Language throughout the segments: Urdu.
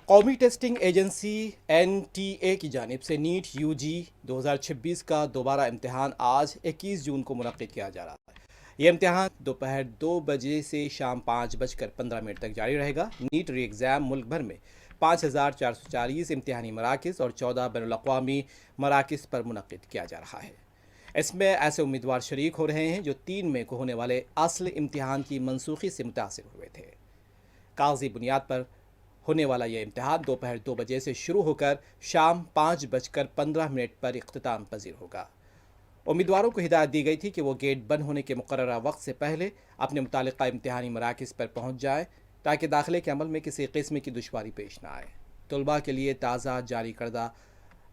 قومی ٹیسٹنگ ایجنسی NTA کی جانب سے نیٹ UG 2026 کا دوبارہ امتحان آج 21 جون کو منعقد کیا جا رہا ہے۔ یہ امتحان دوپہر 2 بجے سے شام 5:15 تک جاری رہے گا۔ نیٹ ری ایگزام ملک بھر میں 5440 امتحانی مراکز اور 14 بین الاقوامی مراکز پر منعقد کیا جا رہا ہے۔ اس میں ایسے امیدوار شریک ہو رہے ہیں جو 3 مئی کو ہونے والے اصل امتحان کی منسوخی سے متاثر ہوئے تھے۔ کاغذی بنیاد پر ہونے والا یہ امتحان دوپہر 2 بجے سے شروع ہو کر شام 5:15 پر اختتام پذیر ہوگا۔ امیدواروں کو ہدایت دی گئی تھی کہ وہ گیٹ بند ہونے کے مقررہ وقت سے پہلے اپنے متعلقہ امتحانی مراکز پر پہنچ جائیں تاکہ داخلے کے عمل میں کسی قسم کی دشواری پیش نہ آئے۔ طلباء کے لیے تازہ جاری کردہ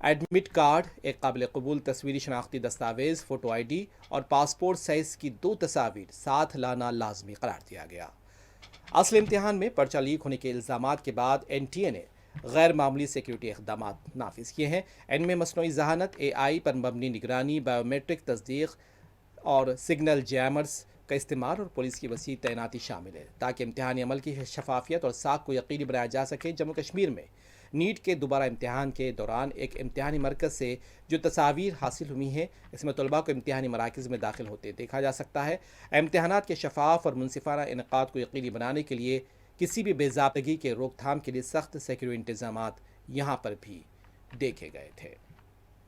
ایڈمٹ کارڈ، ایک قابل قبول تصویری شناختی دستاویز، فوٹو ID اور پاسپورٹ سائز کی 2 تصاویر ساتھ لانا لازمی قرار دیا گیا۔ اصل امتحان میں پرچہ لیک ہونے کے الزامات کے بعد NTA نے غیر معمولی سیکیورٹی اقدامات نافذ کیے ہیں۔ ان میں مصنوعی ذہانت AI پر مبنی نگرانی، بائیومیٹرک تصدیق اور سگنل جیمرز کا استعمال اور پولیس کی وسیع تعیناتی شامل ہے تاکہ امتحانی عمل کی شفافیت اور ساکھ کو یقینی بنایا جا سکے۔ جموں کشمیر میں نیٹ کے دوبارہ امتحان کے دوران ایک امتحانی مرکز سے جو تصاویر حاصل ہوئی ہیں، اس میں طلباء کو امتحانی مراکز میں داخل ہوتے دیکھا جا سکتا ہے۔ امتحانات کے شفاف اور منصفانہ انعقاد کو یقینی بنانے کے لیے کسی بھی بے ضابطگی کے روک تھام کے لیے سخت سیکیورٹی انتظامات یہاں پر بھی دیکھے گئے تھے۔